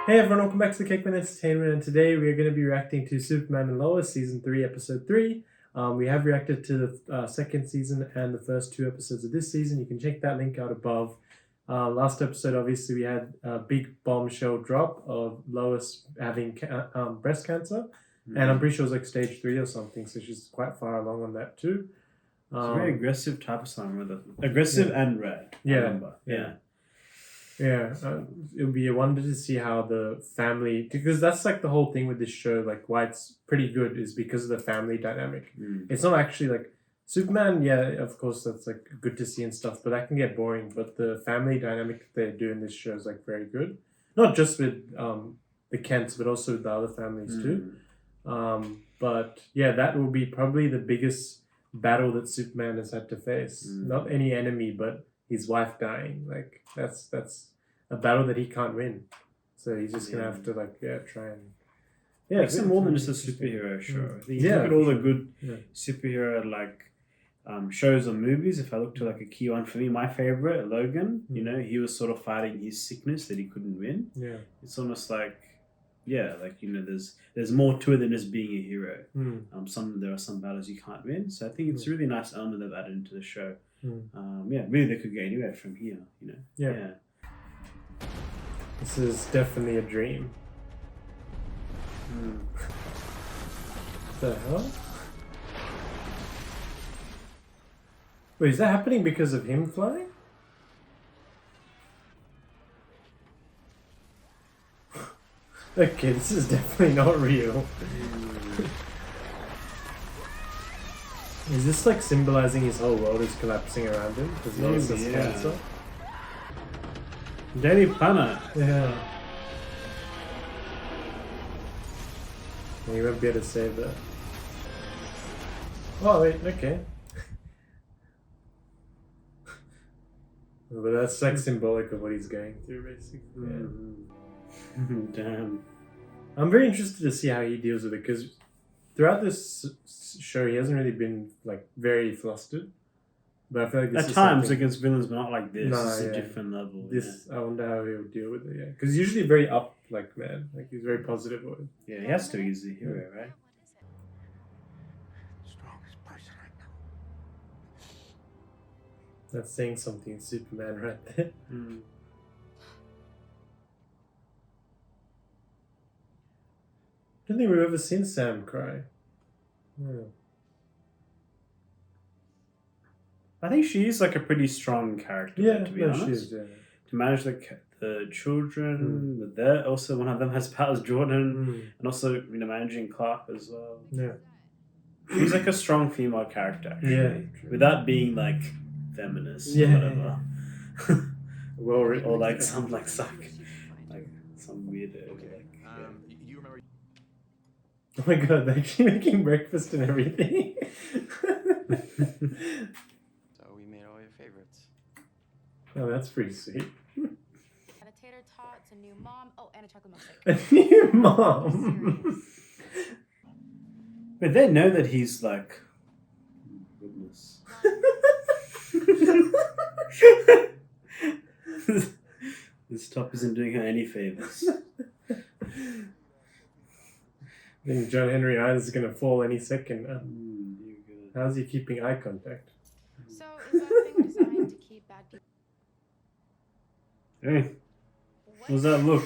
Hey everyone, welcome back to the Cakeman Entertainment, and today we are going to be reacting to Superman and Lois Season 3, Episode 3. We have reacted to the second season and the first 2 episodes of this season. You can check that link out above. Last episode, obviously, we had a big bombshell drop of Lois having breast cancer, and I'm pretty sure it was like stage 3 or something, so she's quite far along on that too. It's a very aggressive type of song, with aggressive and rare. It would be a wonder to see how the family, because that's like the whole thing with this show, like why it's pretty good is because of the family dynamic. It's not actually like Superman, yeah, of course that's like good to see and stuff, but that can get boring. But the family dynamic that they do in this show is like very good. Not just with the Kents, but also with the other families too. But yeah, that will be probably the biggest battle that Superman has had to face. Not any enemy, but his wife dying. Like that's a battle that he can't win. So he's just gonna have to try and it's more than just a superhero show. I think you look at all the good superhero shows or movies. If I look to like a key one for me, my favorite, Logan. You know, he was sort of fighting his sickness that he couldn't win. Yeah, it's almost like there's more to it than just being a hero. There are some battles you can't win. So I think it's a really nice element they've added into the show. Really they could go anywhere from here. You know. Yeah. This is definitely a dream. What the hell? Wait, is that happening because of him flying? Okay, this is definitely not real. Is this like symbolizing his whole world is collapsing around him? Because Lois has cancer? Daily Planet. Yeah. You won't be able to save that. Oh wait, okay. But that's like symbolic of what he's going through, basically. Damn. I'm very interested to see how he deals with it, because throughout this show he hasn't really been like very flustered. But I feel like this at times against villains, but not like this. It's a different level. I wonder how he would deal with it. Yeah, because he's usually very up, man. Like he's very positive. Yeah, he has to. He's the hero, right? Strongest person I know. That's saying something, Superman, right there. Mm. I don't think we've ever seen Sam cry. Yeah. I think she's like a pretty strong character. To be honest, she is, yeah. To manage the children, with that also one of them has powers, Jordan, and also managing Clark as well. Yeah, she's like a strong female character, actually. Yeah, without being like feminist or whatever. Well written, or like some some weirdo. You remember? Oh my god, they're actually making breakfast and everything. Oh, that's pretty sweet. A tater tots, a new mom. Oh, and a chocolate milkshake. A new mom. But they know that he's like, goodness. This top isn't doing her any favors. I think John Henry Irons is gonna fall any second now. How's he keeping eye contact? So is that thing designed to keep bad people? Hey, how's that look?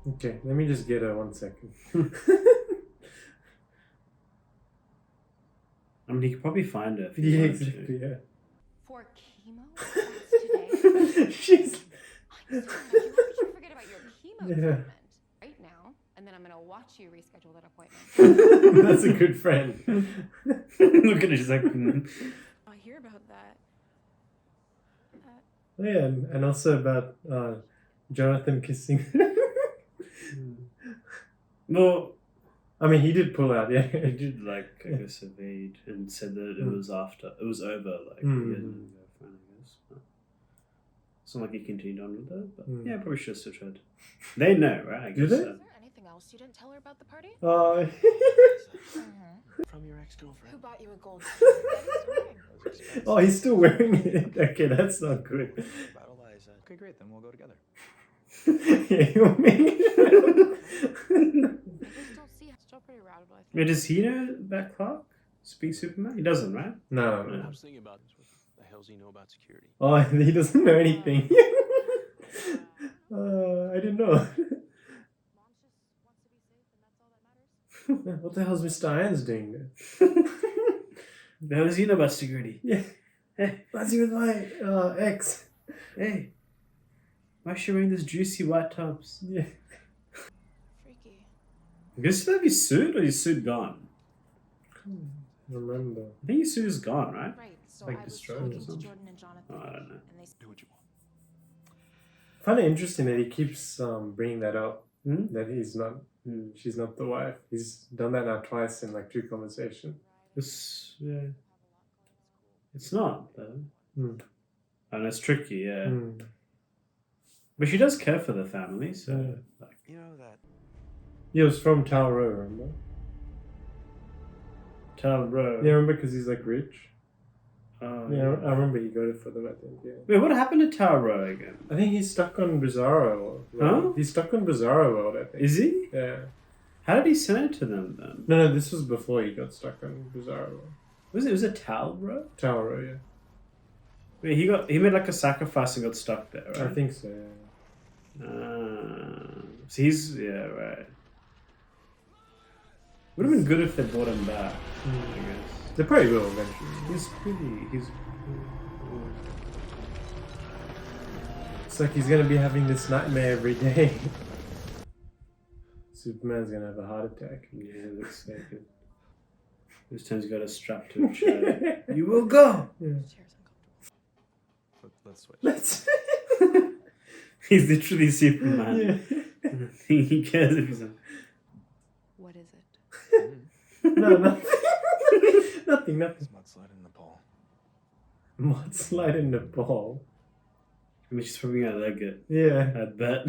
Okay, let me just get her 1 second. I mean, he could probably find her. Yeah, exactly, yeah. For chemo? That's today? She's... I'm sorry, you forget about your chemo appointment right now, and then I'm going to watch you reschedule that appointment. That's a good friend. Look at her, she's like... I hear about that. Oh yeah, and also about Jonathan kissing. No, I mean he did pull out. Yeah, he did I guess evade and said that it was over. He hadn't I guess. But it's not like he continued on with that. But yeah, probably should have still tried. They know, right? I guess. Do they? Is there anything else you didn't tell her about the party? From your ex-girlfriend. Who bought you a gold? Oh, he's still wearing it. Okay, that's not good. Okay, great. Then we'll go together. Yeah, you'll make I just don't see how it's still pretty radical, I think. Wait, does he know that Clark speaks Superman? He doesn't, right? No, I no. was thinking about this. What the hell's he know about security? Oh, he doesn't know anything. I didn't know. Mom just wants to be safe, and that's all that matters. What the hell's Mr. Irons doing there? How does he know about security? Yeah. Hey, What's he with my ex? hey. Why is she wearing this juicy white tops? Yeah. Freaky. Does he still have his suit or is his suit gone? Remember. I think his suit is gone, right? Right, so Like I was destroyed or talking to something? Jordan and Jonathan, Oh, I don't know. and they Do what you want. I find it interesting that he keeps bringing that up. Hmm? That he's not, she's not the wife. He's done that now twice in like 2 conversations. It's, yeah. It's not, though. Hmm. And it's tricky, yeah. Hmm. But she does care for the family, so Yeah. like, You know that Yeah, it was from Tal Row, remember? Tal Row. Yeah, remember because he's like rich. Oh, Yeah, I remember he got it for them. I think. Yeah. Wait, what happened to Tal Row again? I think he's stuck on Bizarro. Huh? He's stuck on Bizarro World. I think. Is he? Yeah. How did he send it to them then? No, this was before he got stuck on Bizarro World. Was it Tal Row? Tal Row, yeah. Wait, he made like a sacrifice and got stuck there, right? I think so. Yeah. So he's right. Would have been good if they brought him back. I guess. They probably will eventually. He's It's like he's gonna be having this nightmare every day. Superman's gonna have a heart attack. yeah, looks like it. This time's got a strap to a chair. You will go. Yeah. chair's uncomfortable. let's switch. Let's. He's literally Superman. Yeah. He cares if he's a... What is it? No, nothing. Nothing. It's mudslide in Nepal. Mudslide in Nepal. I mean, she's probably gonna like it. Yeah. I bet.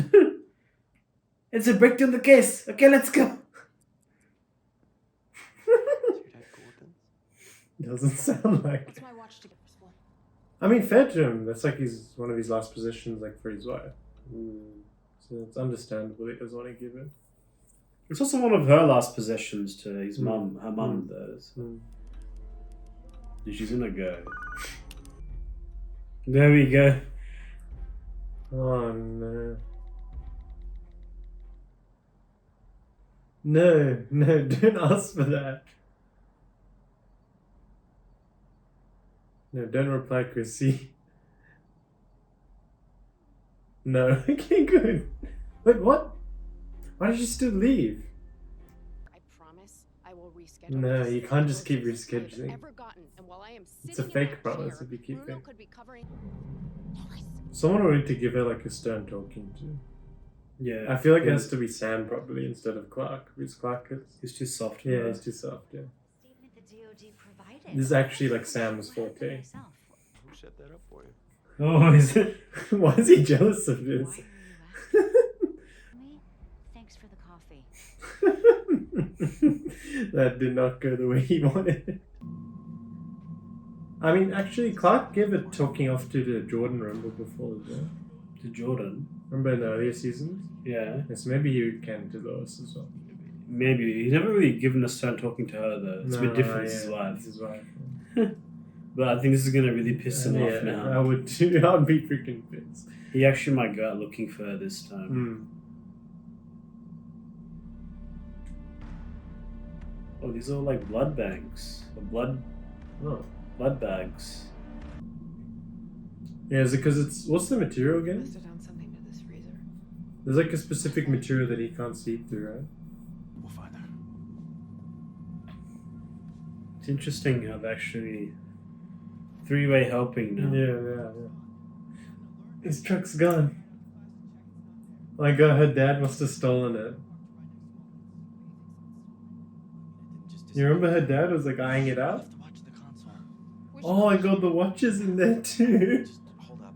It's a breakthrough in the case. Okay, let's go. Is your dad cool with this? Doesn't sound like What's it. my watch to get for school? I mean, fair to him. That's like one of his last positions, like for his wife. So it's understandable he doesn't want to give it. It's also one of her last possessions to his Mm. mum. Her mum does. She's gonna go. There we go. Oh no. No, don't ask for that. No, don't reply, Chrissy. No, okay, good. Wait, what? Why did you still leave? I promise I will reschedule. No, this you can't just keep closest I've rescheduling. ever gotten. And while I am It's a sitting in fake that promise chair, if you keep Bruno it. could be covering. Lois. Someone will need to give her like a stern talking to. Yeah. I feel like it has to be Sam probably instead of Clark, because Clark is. He's too soft. for Yeah, her. it's too soft, yeah. Statement the DoD provided. This is actually like Sam's forte. Myself. Who set that up for you? Oh, is it? Why is he jealous of Why this? are you asking me? Thanks for the coffee. That did not go the way he wanted it. I mean, actually, Clark gave a talking off to the Jordan, remember, before as well. To Jordan. Remember in the earlier seasons? Yeah. Yes, maybe he can to Lois as well. Maybe. He's never really given us time talking to her though. It's a bit different. It's his yeah, wife. it's his wife. But I think this is gonna really piss him off I now. would too. I'd be freaking pissed. He actually might go out looking for her this time. Hmm. Oh, these are all like blood banks. Or Oh. blood bags. Yeah, is it because it's. What's the material again? Must have done something to this freezer. There's like a specific material that he can't see through, right? We'll find her. It's interesting how they actually three-way helping now. Yeah. His truck's gone. Oh my god, her dad must have stolen it. You remember her dad was like eyeing it up? To watch the console. Oh my god, the watch is in there too. Just hold up.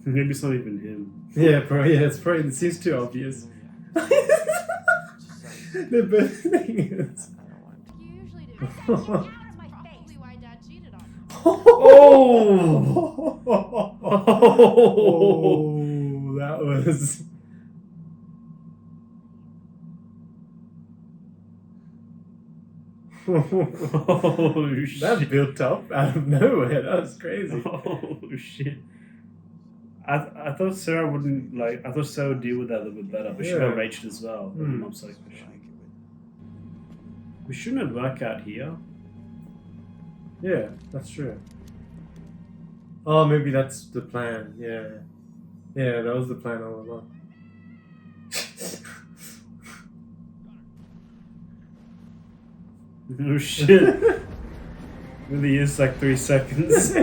Maybe it's not even him. Yeah, probably. Yeah, it's probably. It seems too obvious. They're both things. I don't want to. You usually do. Oh. Probably why Dad cheated on me. Oh, that was. Oh shit! That built up out of nowhere. That was crazy. Oh shit! I thought Sarah wouldn't like. I thought Sarah would deal with that a little bit better, but she got Yeah. raged as well. When Hmm. Mom started questioning. We shouldn't work out here. Yeah, that's true. Oh, maybe that's the plan. Yeah. Yeah, that was the plan all along. Oh shit! Really is like 3 seconds.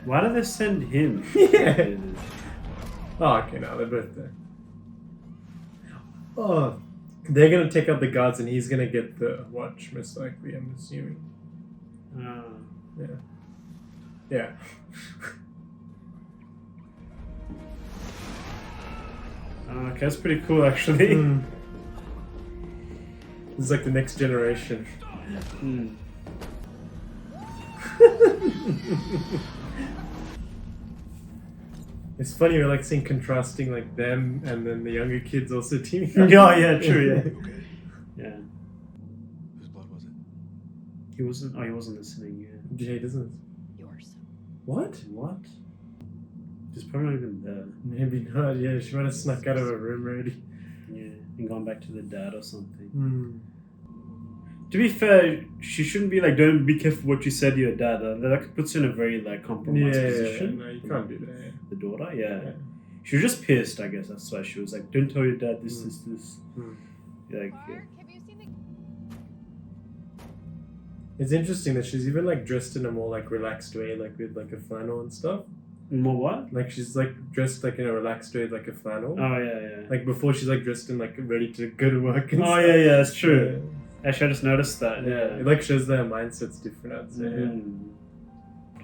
Why did they send him? Yeah. Oh, okay, now they're both there. Oh, they're gonna take out the guards and he's gonna get the watch, most likely, I'm assuming. Yeah. Yeah. Okay, that's pretty cool actually. Mm. This is like the next generation. Mm. It's funny, we're like seeing contrasting like them and then the younger kids also teaming up. Yeah, true, yeah. Whose blood was it? He wasn't. Oh, he wasn't listening. Yeah. Jay doesn't. Yours. What? What? He's probably not even there. Maybe not, yeah, she might have snuck out of her room already. Yeah, and gone back to the dad or something. Hmm. To be fair, she shouldn't be like, "Don't be careful what you said to your dad." That like puts her in a very like compromised position. No, you can't do that. The daughter, yeah. Yeah. She was just pissed. I guess that's why she was like, "Don't tell your dad this, this." Hmm. Like, Mark, have you seen the It's interesting that she's even like dressed in a more like relaxed way, like with like a flannel and stuff. more what? Like she's like dressed like in a relaxed way, like a flannel. Oh yeah. Like before, she's like dressed in like ready to go to work. And Oh stuff. yeah, that's true. Actually, I just noticed that. Yeah, it like shows their mindset's different. I'd say.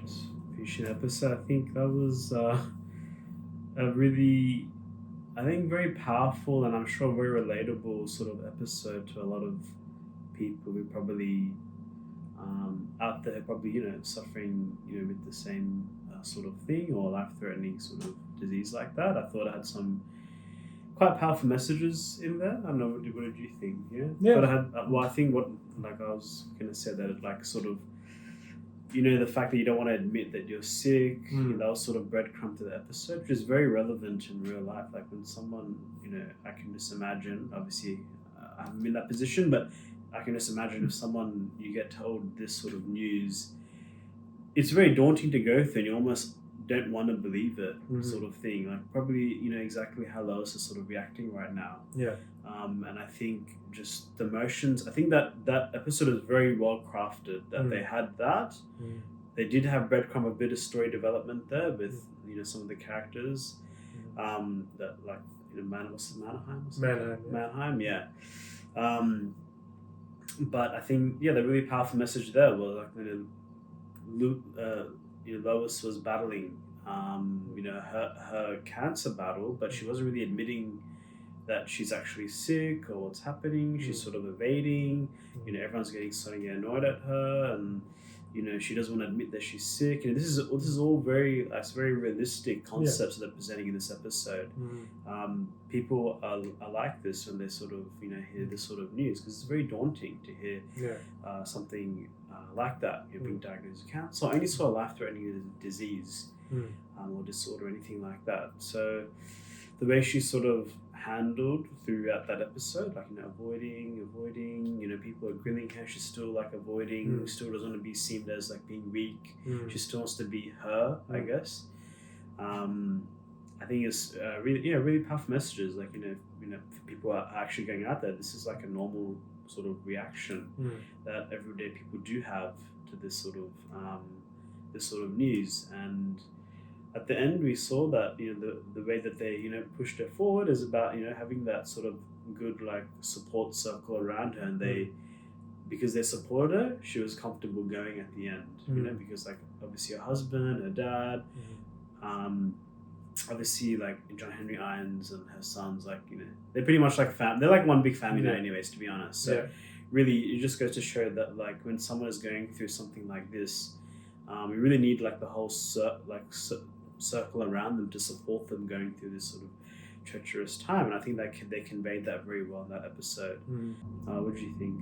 Just finishing the episode, I think that was a really, I think, very powerful and I'm sure very relatable sort of episode to a lot of people who probably out there probably suffering with the same sort of thing or life-threatening sort of disease like that. I thought I had some quite powerful messages in there. I don't know, what did you think? Yeah. But I had, I think what like I was gonna say that it like sort of the fact that you don't want to admit that you're sick. That was sort of breadcrumb to the episode, which is very relevant in real life. Like when someone I can just imagine. Obviously, I haven't been in that position, but I can just imagine if someone you get told this sort of news, it's very daunting to go through, and you almost don't want to believe it, sort of thing. Like probably exactly how Lois is sort of reacting right now. Yeah. And I think just the emotions. I think that episode is very well crafted. That they had that. They did have breadcrumb a bit of story development there with some of the characters. That like Manheim or something? Manheim, yeah. But I think the really powerful message there was like Lois was battling her cancer battle, but she wasn't really admitting that she's actually sick or what's happening. She's sort of evading. Everyone's starting to get annoyed at her, and she doesn't want to admit that she's sick. And this is all very realistic concepts that they're presenting in this episode. People are like this when they sort of hear this sort of news, because it's very daunting to hear something like that. Being diagnosed with cancer, or any sort of life-threatening disease or disorder, or anything like that. So the way she sort of handled throughout that episode, like avoiding, people are grilling her, she's still like avoiding, still doesn't want to be seen as like being weak. She still wants to be her, I guess. I think it's really powerful messages. Like if people are actually going out there, this is like a normal sort of reaction that everyday people do have to this sort of news. And at the end, we saw that the way that they pushed her forward is about having that sort of good like support circle around her, and they because they supported her, she was comfortable going at the end. Because like obviously her husband, her dad, obviously like John Henry Irons and her sons, like they're pretty much like they're like one big family now, anyways. To be honest, so really it just goes to show that like when someone is going through something like this, we really need like the whole circle around them to support them going through this sort of treacherous time. And I think that they conveyed that very well in that episode. What do you think?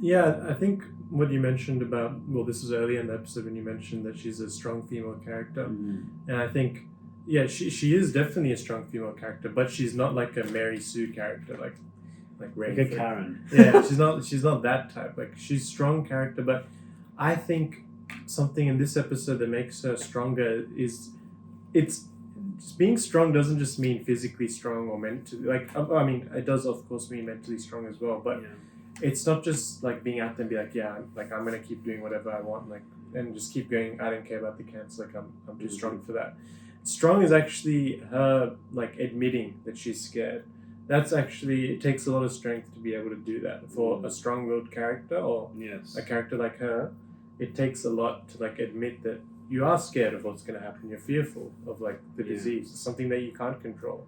Yeah, I think what you mentioned about, well, this was earlier in the episode when you mentioned that she's a strong female character. And I think, yeah, she is definitely a strong female character, but she's not like a Mary Sue character, like Rain. Like a Karen. Yeah, she's not that type. Like, she's a strong character, but I think something in this episode that makes her stronger is it's just being strong doesn't just mean physically strong or mentally. Like, I mean, it does of course mean mentally strong as well, but it's not just like being out there and be like, yeah, like I'm gonna keep doing whatever I want, like, and just keep going. I don't care about the cancer. Like I'm too strong for that. Strong is actually her like admitting that she's scared. That's actually, it takes a lot of strength to be able to do that for a strong-willed character or a character like her. It takes a lot to like admit that you are scared of what's going to happen. You're fearful of like the disease, something that you can't control.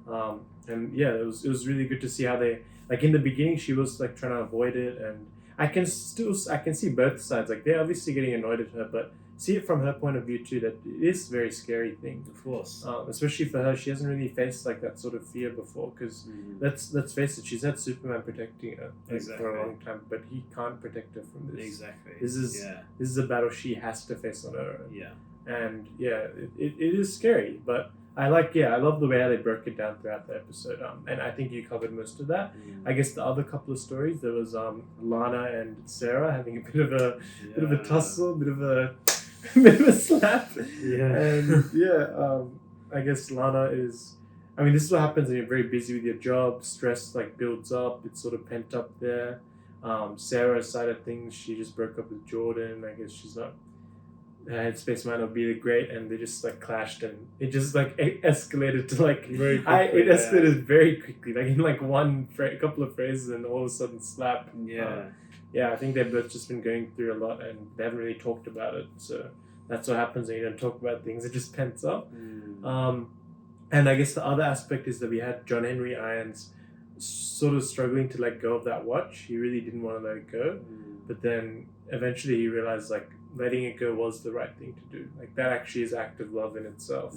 And yeah, it was really good to see how they, like in the beginning she was like trying to avoid it, and I can see both sides. Like they're obviously getting annoyed at her, but see it from her point of view too, that it is a very scary thing. Of course. Especially for her, she hasn't really faced like that sort of fear before, because let's face it, she's had Superman protecting her for a long time, but he can't protect her from this. Exactly. This is a battle she has to face on her own. Yeah. And yeah, it is scary, but I love the way how they broke it down throughout the episode. And I think you covered most of that. I guess the other couple of stories, there was Lana and Sarah having a bit of a tussle, bit of a slap. And I guess Lana is, I mean, this is what happens when you're very busy with your job. Stress like builds up. It's sort of pent up there. Sarah's side of things, she just broke up with Jordan. I guess she's not, her headspace might not be the great, and they just like clashed, and it just like escalated to like it escalated very quickly, like in like couple of phrases, and all of a sudden slap. I think they've both just been going through a lot, and they haven't really talked about it. So that's what happens when you don't talk about things. It just pents up. And I guess the other aspect is that we had John Henry Irons sort of struggling to let go of that watch. He really didn't want to let it go. But then eventually he realized like letting it go was the right thing to do. Like that actually is act of love in itself.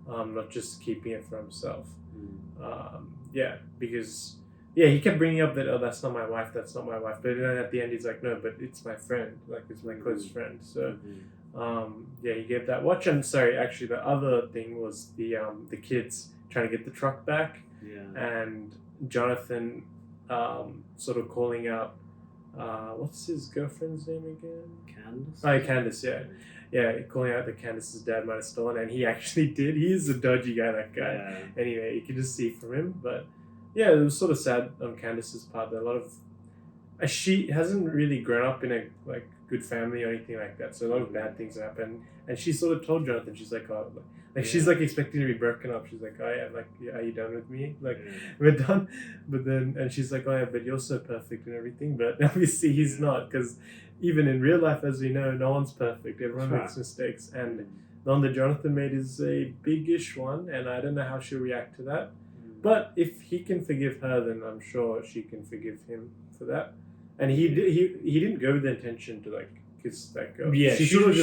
Not just keeping it for himself. Because he kept bringing up that, oh, that's not my wife. But then at the end he's like, no, but it's my friend. Like it's my close friend. So he gave that watch. And sorry, actually the other thing was the kids trying to get the truck back. And Jonathan sort of calling out, what's his girlfriend's name again? Candace? Oh, Candace, yeah, calling out that Candace's dad might have stolen, and he actually did. He's a dodgy guy, that guy. Anyway, you could just see from him. But yeah, it was sort of sad on Candace's part that a lot of, she hasn't really grown up in a like good family or anything like that, so a lot of bad things happen. And she sort of told Jonathan, she's like, oh, like she's like expecting to be broken up. She's like, oh yeah, like, are you done with me? Like we're done. But then, and she's like, oh yeah, but you're so perfect and everything. But obviously he's not, because even in real life, as we know, no one's perfect. Everyone makes mistakes, and the one that Jonathan made is a big-ish one, and I don't know how she'll react to that. But if he can forgive her, then I'm sure she can forgive him for that. And he didn't go with the intention to like kiss that girl. Yeah, she should have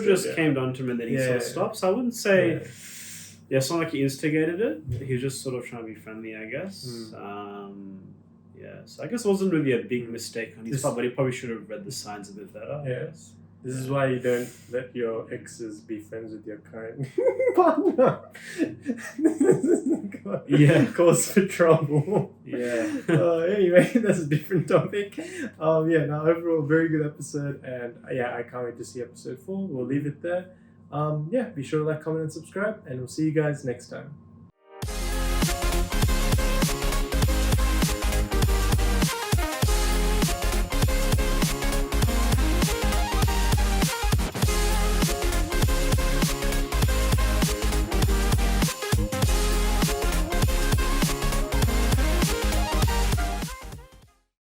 just came down to him, and then he sort of stopped. So I wouldn't say, it's not like he instigated it. He was just sort of trying to be friendly, I guess. So I guess it wasn't really a big mistake on his part, but he probably should have read the signs a bit better. Yes. This is why you don't let your exes be friends with your current partner. Cause for trouble. Anyway, that's a different topic. Now overall, very good episode, and I can't wait to see episode 4. We'll leave it there. Be sure to like, comment, and subscribe, and we'll see you guys next time.